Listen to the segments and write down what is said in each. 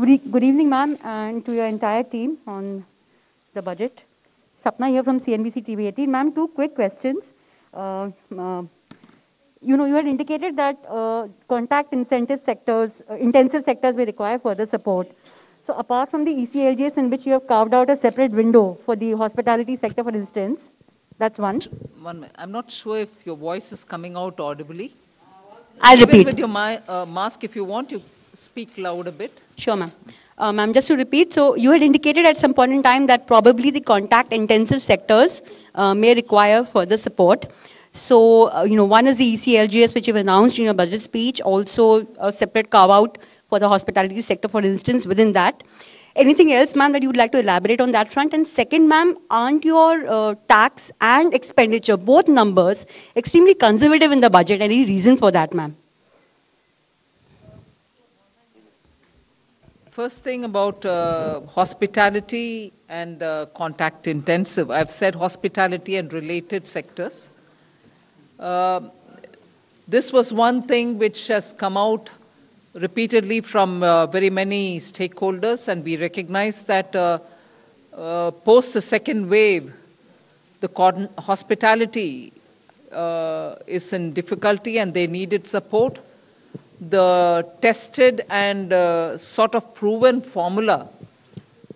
Good evening, ma'am, and to your entire team on the budget. Sapna here from CNBC TV 18. Ma'am, two quick questions. You had indicated that contact intensive sectors will require further support. So apart from the ECLGS in which you have carved out a separate window for the hospitality sector, for instance, that's one. One minute. I'm not sure if your voice is coming out audibly. I'll repeat. Even with your mask, if you want, you speak loud a bit. Sure, ma'am. Ma'am, just to repeat, so you had indicated at some point in time that probably the contact-intensive sectors may require further support. So, one is the ECLGS, which you've announced in your budget speech, also a separate carve-out for the hospitality sector, for instance, within that. Anything else, ma'am, that you would like to elaborate on that front? And second, ma'am, aren't your tax and expenditure, both numbers, extremely conservative in the budget? Any reason for that, ma'am? First thing about hospitality and contact intensive. I've said hospitality and related sectors. This was one thing which has come out repeatedly from very many stakeholders, and we recognize that post the second wave, the hospitality is in difficulty and they needed support. The tested and sort of proven formula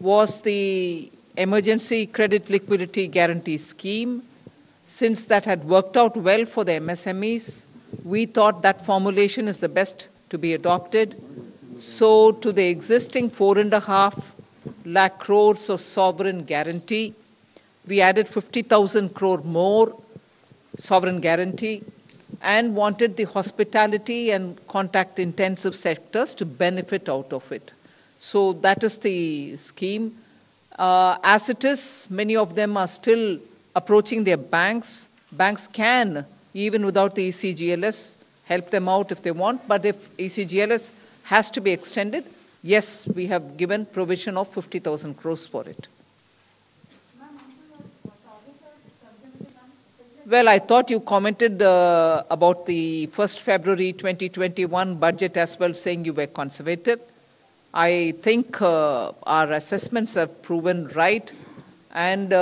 was the Emergency Credit Liquidity Guarantee Scheme. Since that had worked out well for the MSMEs, we thought that formulation is the best to be adopted. So to the existing 4.5 lakh crores of sovereign guarantee, we added 50,000 crore more sovereign guarantee and wanted the hospitality and contact intensive sectors to benefit out of it. So that is the scheme. As it is, many of them are still approaching their banks. Banks can, even without the ECGLS, help them out if they want. But if ECGLS has to be extended, yes, we have given provision of 50,000 crores for it. Well, I thought you commented about the 1st February 2021 budget as well, saying you were conservative. I think our assessments have proven right, and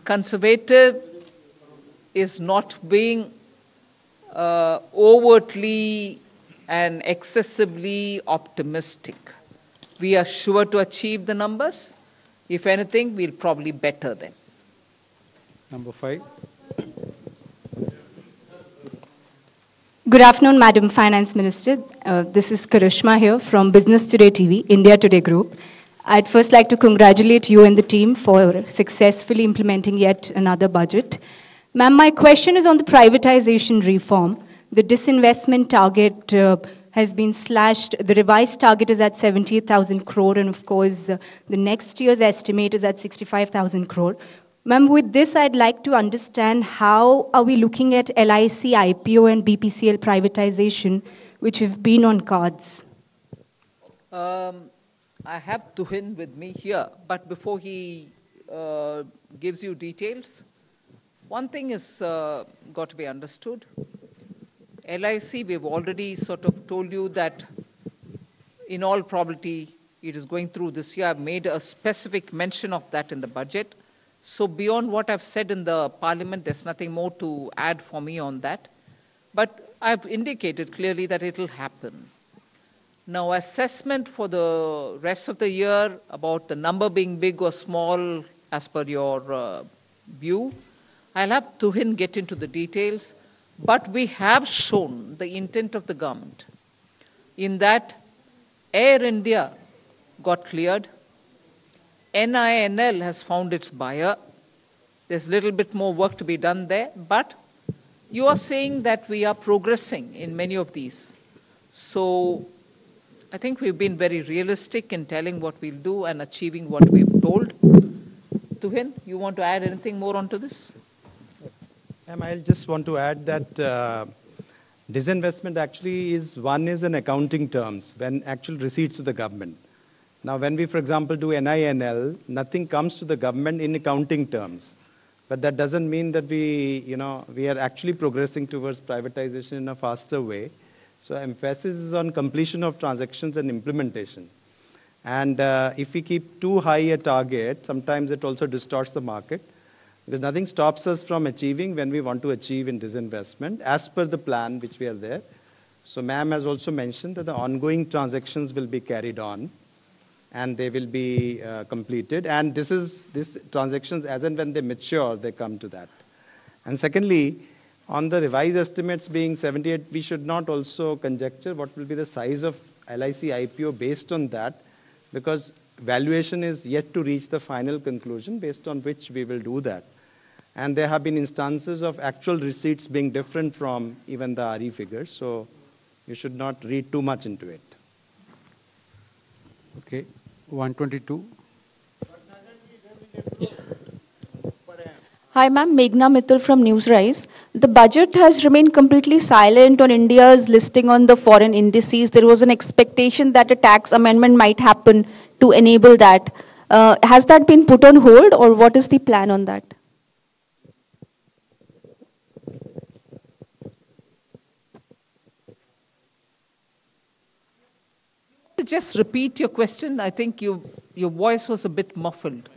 conservative is not being overtly and excessively optimistic. We are sure to achieve the numbers. If anything, we'll probably better them. Number 5. Good afternoon, Madam Finance Minister. This is Karishma here from Business Today TV, India Today Group. I'd first like to congratulate you and the team for successfully implementing yet another budget. Ma'am, my question is on the privatization reform. The disinvestment target has been slashed. The revised target is at 78,000 crore, and of course, the next year's estimate is at 65,000 crore. Ma'am, with this, I'd like to understand how are we looking at LIC, IPO, and BPCL privatization, which have been on cards? I have Tuhin with me here, but before he gives you details, one thing is got to be understood. LIC, we've already sort of told you that in all probability it is going through this year. I've made a specific mention of that in the budget. So beyond what I've said in the parliament, there's nothing more to add for me on that. But I've indicated clearly that it will happen. Now, assessment for the rest of the year about the number being big or small as per your view, I'll have Tuhin get into the details. But we have shown the intent of the government in that Air India got cleared. NINL has found its buyer. There's a little bit more work to be done there, but you are saying that we are progressing in many of these. So I think we've been very realistic in telling what we'll do and achieving what we've told. Tuhin, you want to add anything more onto this? Ma'am, I just want to add that disinvestment actually is in accounting terms, when actual receipts to the government. Now, when we, for example, do NINL, nothing comes to the government in accounting terms. But that doesn't mean that we are actually progressing towards privatization in a faster way. So emphasis is on completion of transactions and implementation. And if we keep too high a target, sometimes it also distorts the market, because nothing stops us from achieving when we want to achieve in disinvestment as per the plan which we are there. So ma'am has also mentioned that the ongoing transactions will be carried on and they will be completed. And these transactions, as and when they mature, they come to that. And secondly, on the revised estimates being 78, we should not also conjecture what will be the size of LIC IPO based on that, because valuation is yet to reach the final conclusion based on which we will do that. And there have been instances of actual receipts being different from even the RE figures, so you should not read too much into it. Okay, 122. Hi ma'am, Meghna Mittal from Newsrise. The budget has remained completely silent on India's listing on the foreign indices. There was an expectation that a tax amendment might happen to enable that. Has that been put on hold, or what is the plan on that? Just repeat your question. I think your voice was a bit muffled.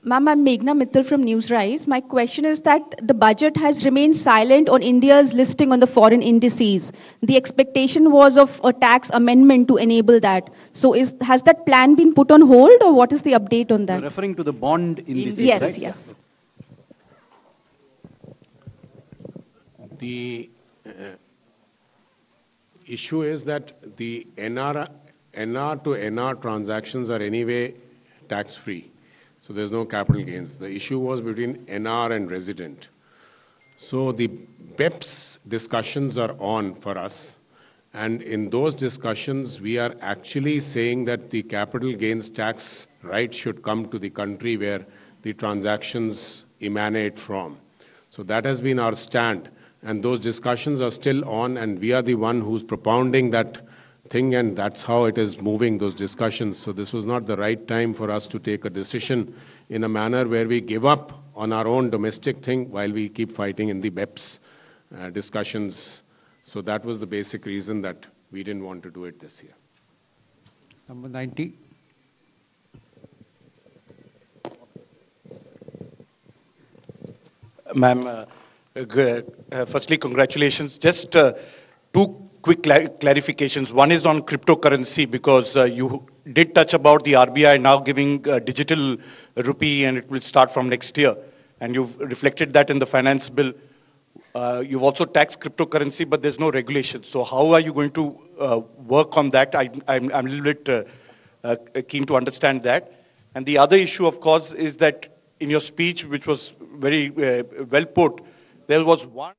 Ma'am, I'm Meghna Mittal from Newsrise. My question is that the budget has remained silent on India's listing on the foreign indices. The expectation was of a tax amendment to enable that. So has that plan been put on hold, or what is the update on that? You're referring to the bond indices, yes, right? Yes. The issue is that the NR to NR transactions are anyway tax-free. So there's no capital gains. The issue was between NR and resident. So the BEPS discussions are on for us. And in those discussions, we are actually saying that the capital gains tax right should come to the country where the transactions emanate from. So that has been our stand. And those discussions are still on, and we are the one who's propounding that thing, and that's how it is moving, those discussions. So this was not the right time for us to take a decision in a manner where we give up on our own domestic thing while we keep fighting in the BEPS discussions. So that was the basic reason that we didn't want to do it this year. Number 90. Ma'am, firstly, congratulations. Just two quick clarifications. One is on cryptocurrency, because you did touch about the RBI now giving digital rupee, and it will start from next year. And you've reflected that in the finance bill. You've also taxed cryptocurrency, but there's no regulation. So how are you going to work on that? I'm a little bit keen to understand that. And the other issue, of course, is that in your speech, which was very well put, there was one